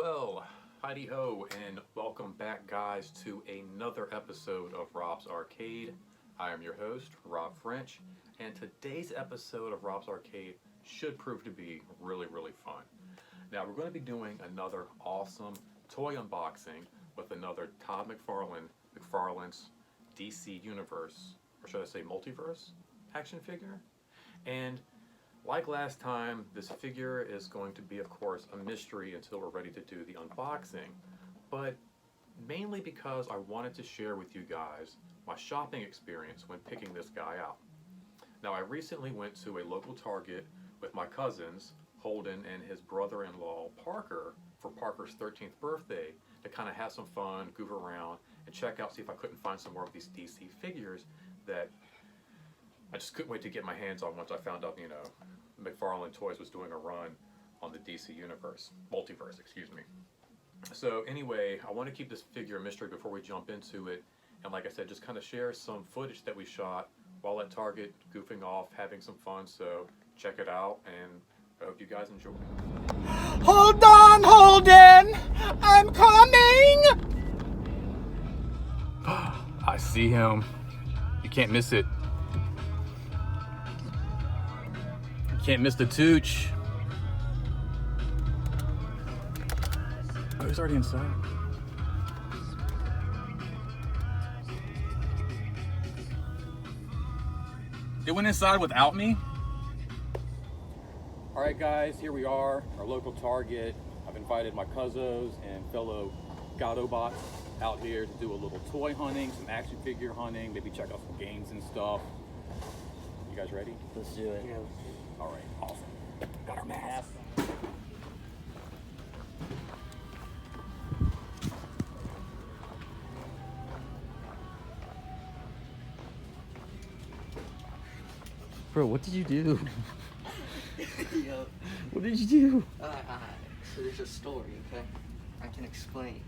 Well, heidi ho, and welcome back, guys, to another episode of Rob's Arcade. I am your host, Rob French, and today's episode of Rob's Arcade should prove to be really fun. Now, we're going to be doing another awesome toy unboxing with another Todd McFarlane's DC Universe, or should I say Multiverse, action figure. And like last time, this figure is going to be, of course, a mystery until we're ready to do the unboxing, but mainly because I wanted to share with you guys my shopping experience when picking this guy out. Now, I recently went to a local Target with my cousins, Holden and his brother-in-law, Parker, for Parker's 13th birthday to kind of have some fun, goof around, and check out, see if I couldn't find some more of these DC figures that I just couldn't wait to get my hands on once I found out, McFarlane Toys was doing a run on the DC Multiverse, excuse me. So anyway, I want to keep this figure a mystery before we jump into it. And like I said, just kind of share some footage that we shot while at Target, goofing off, having some fun. So check it out, and I hope you guys enjoy. Hold on, Holden! I'm coming! I see him. You can't miss it. Can't miss the tooch. Oh, he's already inside. It went inside without me? Alright guys, here we are, our local Target. I've invited my cousins and fellow Godobots out here to do a little toy hunting, some action figure hunting, maybe check out some games and stuff. You guys ready? Let's do it. Yeah. All right, awesome. Got our mask. Bro, what did you do? Yo. What did you do? So there's a story, okay? I can explain.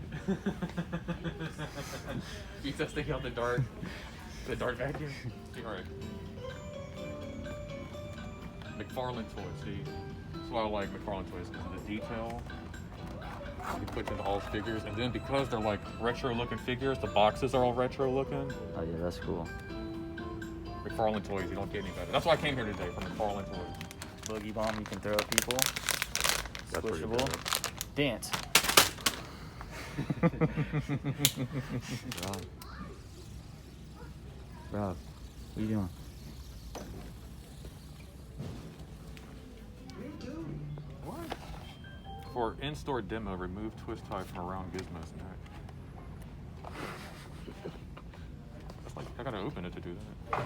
You just taking out the dart vacuum? All right. McFarlane Toys, see? That's why I like McFarlane Toys, because of the detail he puts into all his figures. And then because they're like retro looking figures, the boxes are all retro looking. Oh yeah, that's cool. McFarlane Toys, you don't get any better. That's why I came here today, from McFarlane Toys. Boogie bomb you can throw at people. That's pretty Squishable. good. Dance. Rob, what are you doing? For in-store demo, remove twist tie from around Gizmo's neck. That's like, I gotta open it to do that.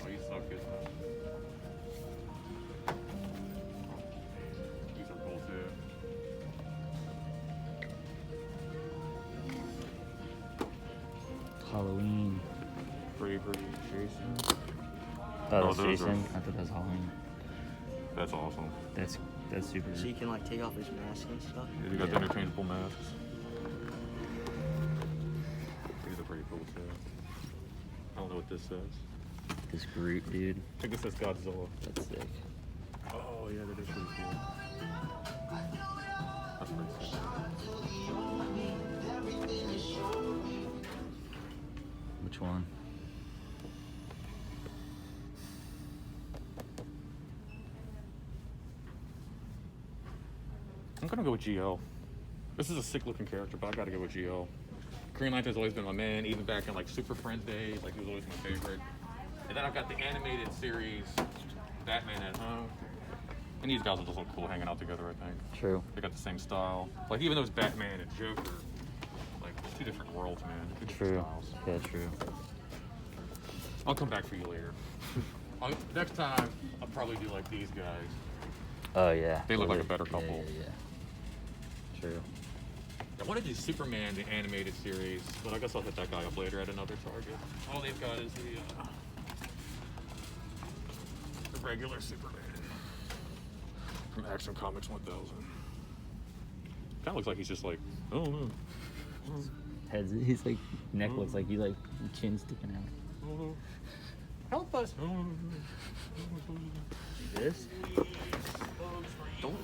Oh, you suck, Gizmo. These are cool too. Halloween. Bravery, Jason. Oh, that's those Jason. are- I thought that was Halloween. That's awesome. That's super. So you can like take off his mask and stuff. You got the Yeah. interchangeable masks. These are pretty cool too. I don't know what this says. This Groot, dude. I think this says Godzilla. That's sick. Oh yeah, that is pretty cool. That's pretty sick. Which one? I'm gonna go with GL. This is a sick looking character, but I gotta go with GL. Green Lantern's always been my man, even back in like Super Friends days. Like, he was always my favorite. And then I've got the animated series, Batman at Home. And these guys will just look cool hanging out together, I think. True. They got the same style. Like, even though it's Batman and Joker, like, it's two different worlds, man. Two different True. styles. Yeah, true. I'll come back for you later. Next time, I'll probably do like these guys. Oh yeah. They look like a better couple. Yeah. True. I wanted to do Superman, the animated series, but I guess I'll hit that guy up later at another Target. All they've got is the regular Superman from Action Comics 1000. Kind of looks like he's just like, I don't know. Heads. His like neck looks like he chin sticking out. Help us. This? Don't.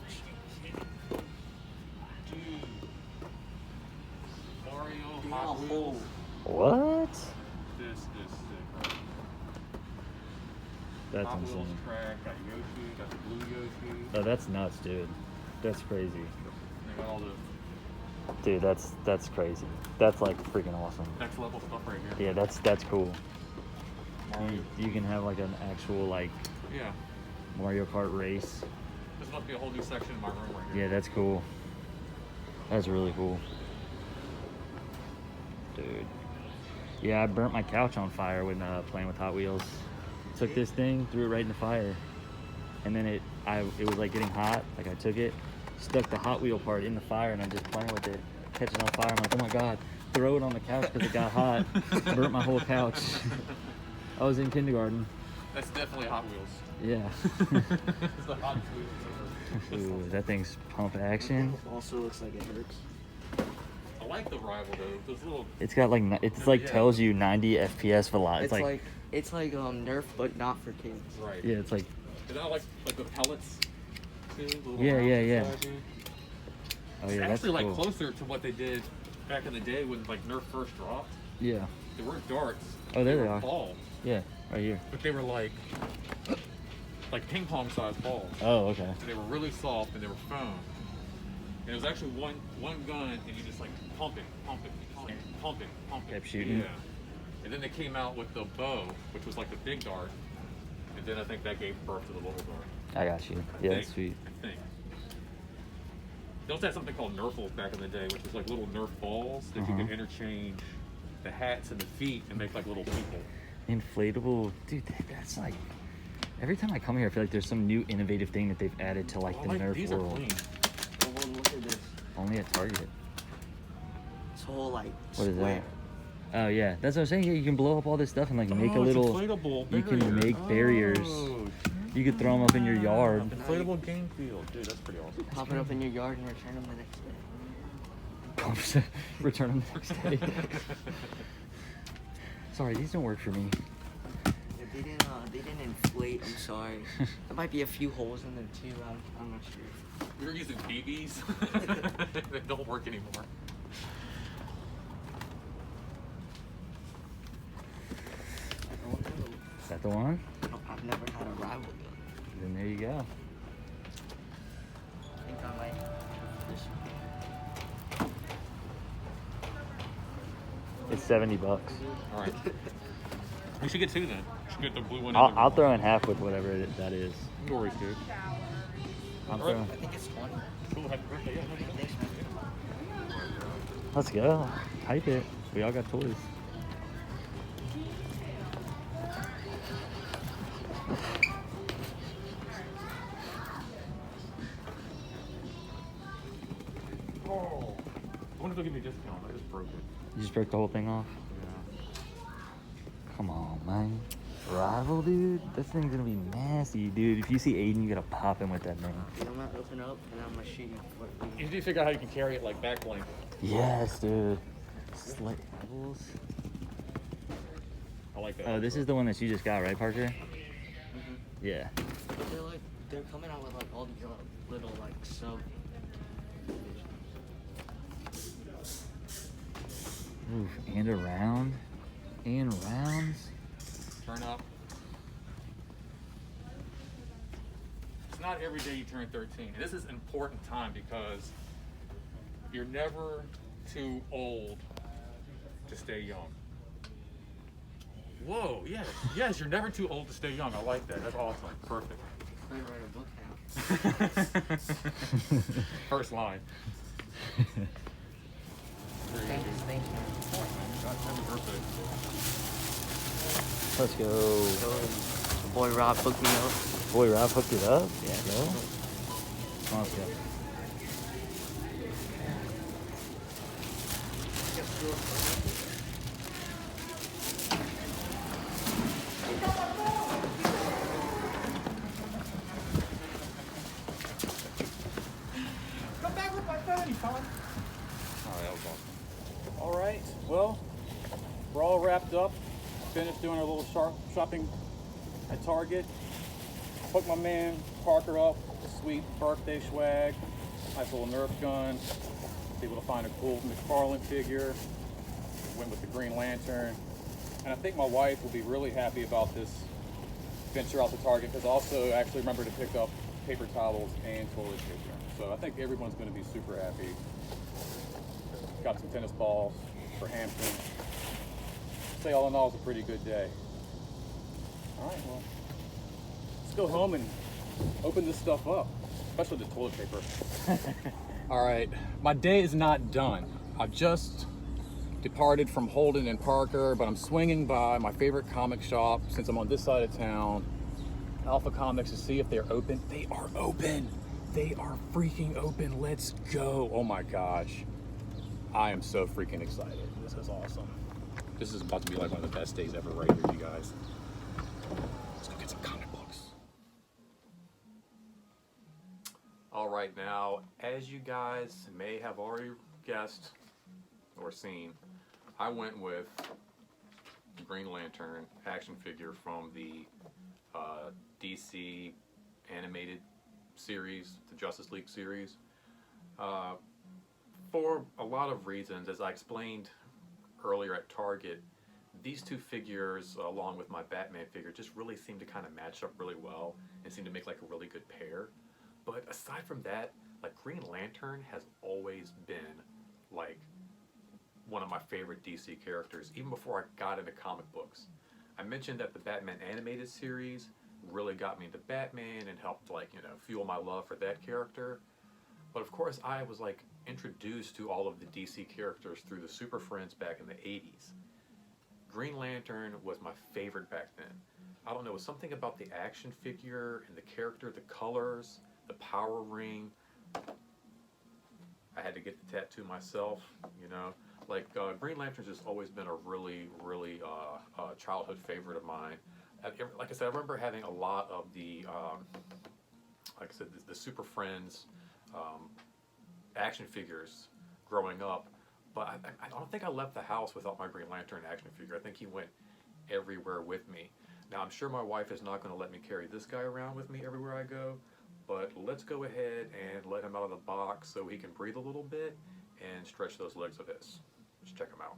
Mario, Dig Hot a Wheels. hole. What? This is sick. Right? That's Hot Wheels insane. track, got Yoshi, got the blue Yoshi. Oh, that's nuts, dude. That's crazy. They got all the Dude, that's crazy. That's like freaking awesome. next level stuff right here. Yeah, that's cool. Mario. You can have like an actual like Yeah. Mario Kart race. This must be a whole new section in my room right here. Yeah, that's cool. That's really cool. Dude. Yeah, I burnt my couch on fire when playing with Hot Wheels. Took this thing, threw it right in the fire. And then it was like getting hot. Like I took it, stuck the Hot Wheel part in the fire, and I'm just playing with it, catching on fire. I'm like, oh my God, throw it on the couch because it got hot. Burnt my whole couch. I was in kindergarten. That's definitely Hot Wheels. Yeah. It's the Hot Wheels. Ooh, that thing's pump action. Also looks like it hurts. I like the rival though. Those little. It's got like it's like Yeah. tells you 90 FPS velocity. It's like Nerf, but not for kids. Right. Yeah, it's like Is that like the pellets? Too? The little Yeah, rounds yeah, yeah. inside, dude? oh It's yeah, that's actually like cool. closer to what they did back in the day when like Nerf first dropped. Yeah. They weren't darts. Oh, there they they were are. balls, Yeah, right here. but they were like ping pong sized balls. Oh, okay. And they were really soft and they were foam. And it was actually one gun and you just like pump it. Kept shooting. Yeah. And then they came out with the bow, which was like the big dart. And then I think that gave birth to the little dart. I got you. Yeah, that's sweet. I think. They also had something called Nerfles back in the day, which was like little Nerf balls that you could interchange the hats and the feet and make like little people. Inflatable, dude. That's like every time I come here, I feel like there's some new innovative thing that they've added to like the Nerf these world. are clean. Oh, well, look at this. Only at Target. This whole like What is square. that? Oh yeah, that's what I'm saying. Yeah, you can blow up all this stuff and like make a it's little. inflatable You can barrier. make barriers. Oh, You could throw them up in your yard. inflatable game field. Dude, that's pretty awesome. Pop it up in your yard and return them the next day. Return them the next day. Sorry, these don't work for me. If they didn't inflate. I'm sorry. There might be a few holes in there too. I'm not sure. We were using BBs that don't work anymore. Is that the one? I've never had a rival gun. Then there you go. I think I might have this one. It's $70. All right. We should get two then. We should get the blue one. and the I'll green throw one. in half with whatever that is. No worries, dude. I'm All right. throwing. I think it's 20. Cool. Happy birthday. Yeah, no, Thanks, man. Let's go. Hype it. We all got toys. Oh. I wonder if they'll give me a discount. I just broke it. You just broke the whole thing off? Yeah. Come on, man. Rival, dude? This thing's gonna be nasty, dude. If you see Aiden, you gotta pop him with that thing. I'm gonna open up and I'm gonna shoot you. You need to figure out how you can carry it like back length. Yes, dude. Slight rivals. I like that. Oh, this is the one that you just got, right, Parker? Yeah. But they're coming out with like all these little like sub. Oof, and around. And rounds. Turn up. It's not every day you turn 13. And this is an important time because you're never too old to stay young. Whoa, yes. Yes, you're never too old to stay young. I like that. That's awesome. Perfect. I'm gonna write a book now. First line. Thanks, man. Happy birthday. Let's go. Your boy Rob hooked me up. Boy, Rob hooked it up. Yeah, go. Come on, let's go. Come back with my phone, son. Oh, that was awesome. All right, well, we're all wrapped up. Finished doing our little shopping at Target. hooked my man Parker up, sweet birthday swag, nice little Nerf gun. Was able to find a cool McFarlane figure. Went with the Green Lantern. And I think my wife will be really happy about this venture out to Target, because I also actually remember to pick up paper towels and toilet paper. So I think everyone's going to be super happy. Got some tennis balls for Hampton. Say all in all, it's a pretty good day. All right, well, let's go home and open this stuff up, especially the toilet paper. All right, my day is not done. I've just departed from Holden and Parker, but I'm swinging by my favorite comic shop since I'm on this side of town, Alpha Comics, to see if they're open. They are open. They are freaking open. Let's go. Oh my gosh. I am so freaking excited. This is awesome. This is about to be like one of the best days ever right here, you guys. Let's go get some comic books. All right, now, as you guys may have already guessed or seen, I went with the Green Lantern action figure from the DC animated series, the Justice League series, for a lot of reasons. As I explained earlier at Target, these two figures, along with my Batman figure, just really seem to kind of match up really well and seem to make like a really good pair. But aside from that, like, Green Lantern has always been like one of my favorite DC characters, even before I got into comic books. I mentioned that the Batman animated series really got me into Batman and helped, like, you know, fuel my love for that character. But of course, I was like introduced to all of the DC characters through the Super Friends back in the 80s. Green Lantern was my favorite back then. I don't know, it was something about the action figure and the character, the colors, the power ring. I had to get the tattoo myself, you know. Like, Green Lantern's just always been a really, really childhood favorite of mine. Like I said, I remember having a lot of the, like I said, the Super Friends action figures growing up. But I don't think I left the house without my Green Lantern action figure. I think he went everywhere with me. Now, I'm sure my wife is not going to let me carry this guy around with me everywhere I go, but let's go ahead and let him out of the box so he can breathe a little bit and stretch those legs of his. Let's check him out.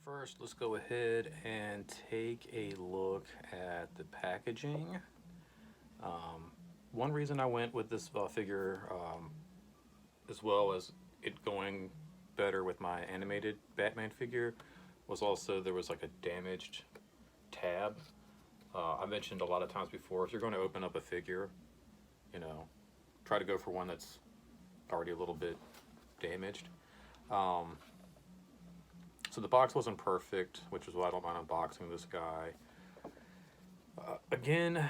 First, let's go ahead and take a look at the packaging. One reason I went with this figure, as well as it going better with my animated Batman figure, was also there was like a damaged tab. I mentioned a lot of times before, if you're going to open up a figure, you know, try to go for one that's already a little bit damaged. So the box wasn't perfect, which is why I don't mind unboxing this guy. Again,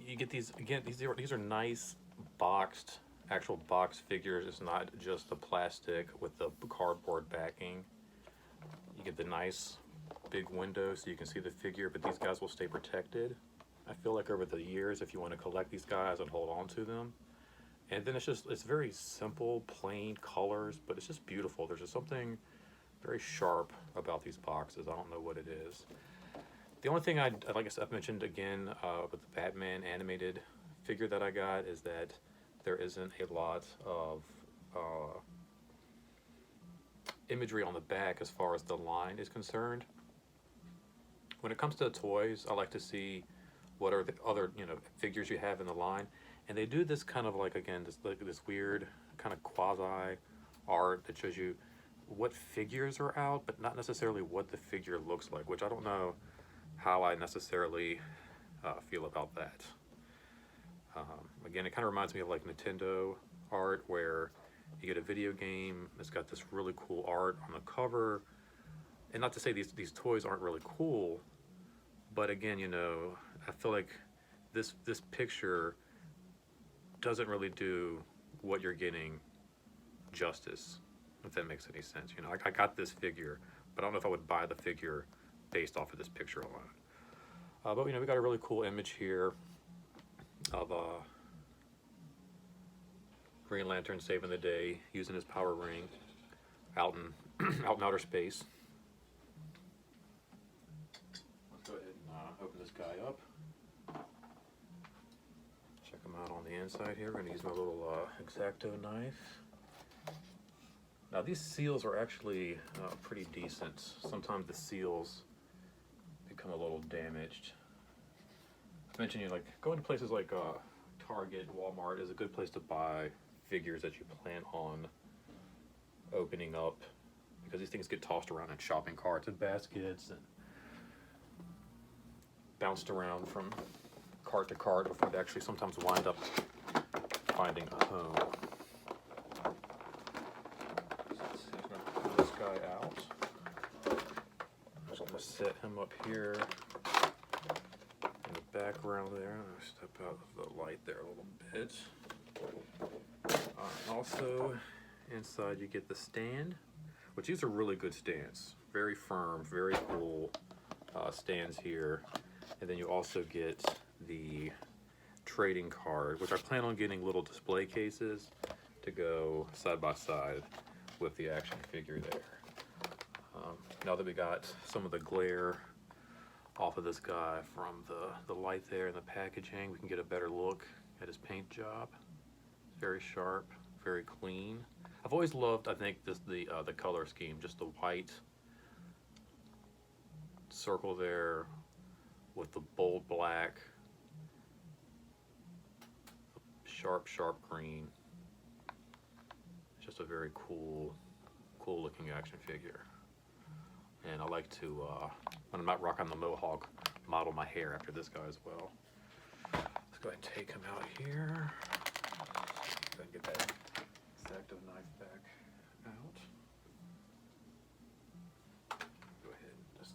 you get these. Again, these are nice boxed, actual box figures. It's not just the plastic with the cardboard backing. You get the nice big window so you can see the figure, but these guys will stay protected. I feel like over the years, if you want to collect these guys and hold on to them. And then it's very simple, plain colors, but it's just beautiful. There's just something very sharp about these boxes. I don't know what it is. The only thing like I said, I've mentioned again with the Batman animated figure that I got, is that there isn't a lot of imagery on the back as far as the line is concerned. When it comes to toys, I like to see what are the other, you know, figures you have in the line, and they do this kind of like, again, this weird kind of quasi art that shows you what figures are out, but not necessarily what the figure looks like, which I don't know how I necessarily feel about that. Again, it kind of reminds me of like Nintendo art, where you get a video game, it's got this really cool art on the cover, and not to say these toys aren't really cool, but again, you know, I feel like this picture doesn't really do what you're getting justice. if that makes any sense. You know, I got this figure, but I don't know if I would buy the figure based off of this picture alone. But you know, we got a really cool image here of Green Lantern saving the day using his power ring out in outer space. Let's go ahead and open this guy up. Check him out on the inside here. We're gonna use my little X-Acto knife. Now these seals are actually pretty decent. Sometimes the seals become a little damaged. I mentioned, you know, like going to places like Target, Walmart is a good place to buy figures that you plan on opening up, because these things get tossed around in shopping carts and baskets and bounced around from cart to cart before they actually sometimes wind up finding a home. So I'm going to pull this guy out. I'm just going to set him up here in the background there. I'm going to step out of the light there a little bit. Also, inside you get the stand, which these are really good stands. Very firm, very cool stands here. And then you also get the trading card, which I plan on getting little display cases to go side by side with the action figure there. Now that we got some of the glare off of this guy from the light there and the packaging, we can get a better look at his paint job. Very sharp, very clean. I've always loved, I think, the color scheme, just the white circle there with the bold black, sharp green. It's just a very cool looking action figure. And I like to, when I'm not rocking the mohawk, model my hair after this guy as well. Let's go ahead and take him out here. Go ahead and get that X-Acto knife back out. Go ahead and just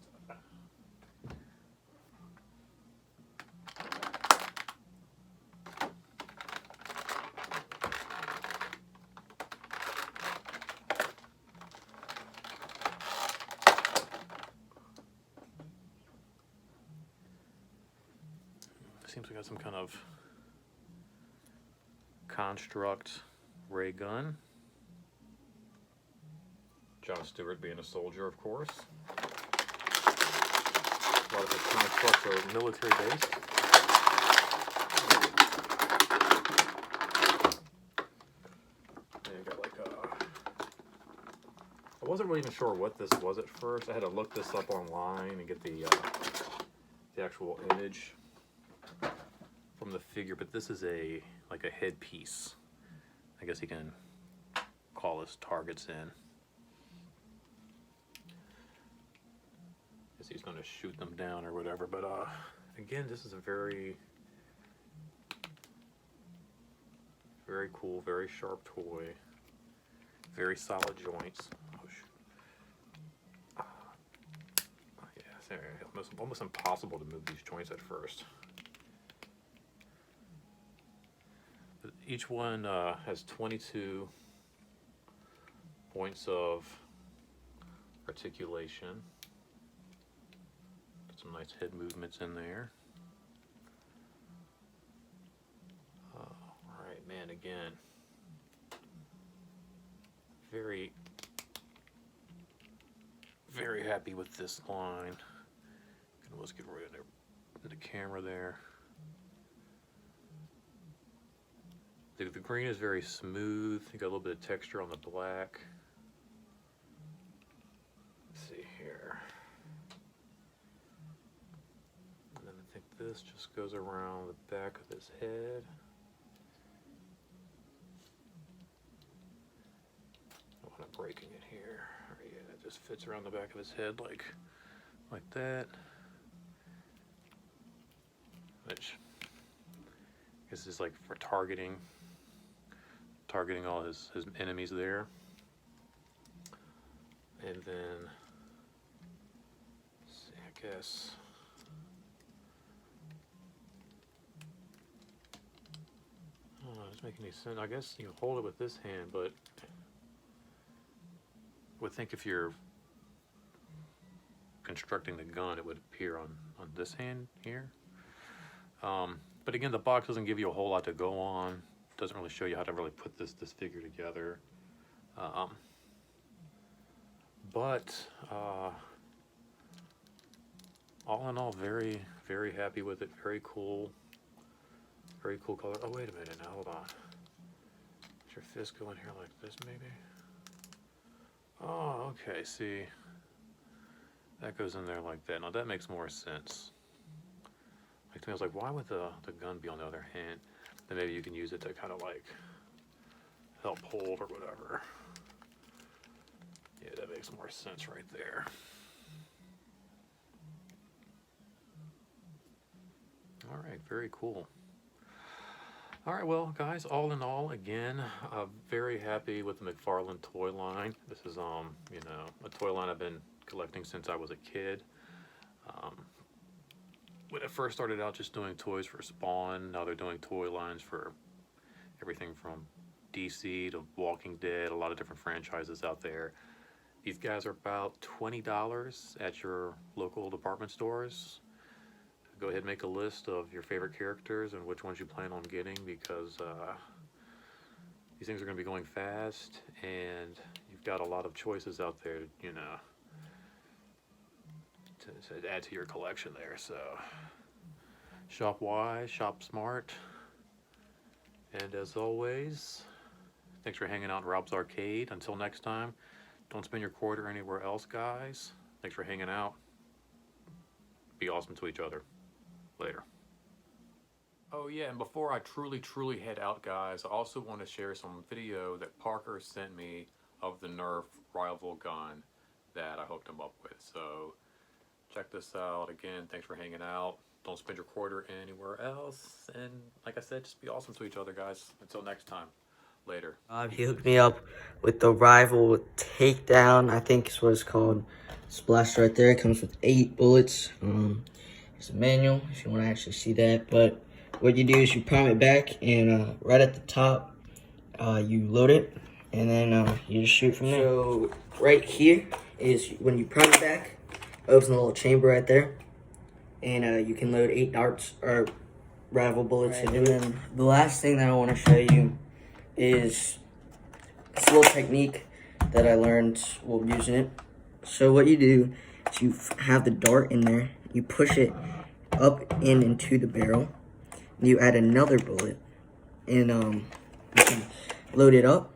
seems we got some kind of construct ray gun. John Stewart being a soldier, of course. A lot of his constructs are military based. And you got like I wasn't really even sure what this was at first. I had to look this up online and get the actual image from the figure, but this is like a headpiece. I guess he can call his targets in. Guess he's going to shoot them down or whatever, but again, this is a very cool, very sharp toy. Very solid joints. Oh shoot. Yeah, almost impossible to move these joints at first. Each one has 22 points of articulation. Got some nice head movements in there. Alright, man, again, very happy with this line. Let's get right in the camera there. The green is very smooth. You got a little bit of texture on the black. Let's see here. And then I think this just goes around the back of his head. I want to breaking it here. Yeah, it just fits around the back of his head like that. Which I guess is like for targeting all his enemies there. And then, let's see, I guess, I don't know, does it make any sense? I guess you hold it with this hand, but would think if you're constructing the gun, it would appear on this hand here. But again, the box doesn't give you a whole lot to go on. Doesn't really show you how to really put this figure together. But all in all, very, very happy with it. Very cool color. Oh, wait a minute now, hold on. Does your fist go in here like this, maybe? Oh, okay, see. That goes in there like that. Now that makes more sense. Like to me, I was like, why would the gun be on the other hand? Then maybe you can use it to kind of like help hold or whatever. Yeah, that makes more sense right there. All right, very cool. All right, well, guys, all in all, again, very happy with the McFarlane toy line. This is, you know, a toy line I've been collecting since I was a kid. When I first started out just doing toys for Spawn, now they're doing toy lines for everything from DC to Walking Dead, a lot of different franchises out there. These guys are about $20 at your local department stores. Go ahead and make a list of your favorite characters and which ones you plan on getting, because these things are going to be going fast, and you've got a lot of choices out there, you know, to add to your collection there. So shop wise, shop smart, and as always, thanks for hanging out in Rob's Arcade. Until next time, don't spend your quarter anywhere else, guys. Thanks for hanging out. Be awesome to each other. Later. Oh yeah, and before I truly head out, guys, I also want to share some video that Parker sent me of the Nerf rival gun that I hooked him up with. So check this out. Again, thanks for hanging out. Don't spend your quarter anywhere else, and like I said, just be awesome to each other, guys. Until next time. Later. He hooked me up with the rival takedown, I think is what it's called. Splash right there. It comes with 8 bullets. There's a manual if you want to actually see that. But what you do is you prime it back, and right at the top, you load it, and then you just shoot from there. So right here is when you prime it back, opens a little chamber right there, and you can load 8 darts or rival bullets. Right. And then the last thing that I want to show you is this little technique that I learned while using it. So what you do is you have the dart in there, you push it up and into the barrel, and you add another bullet, and you can load it up,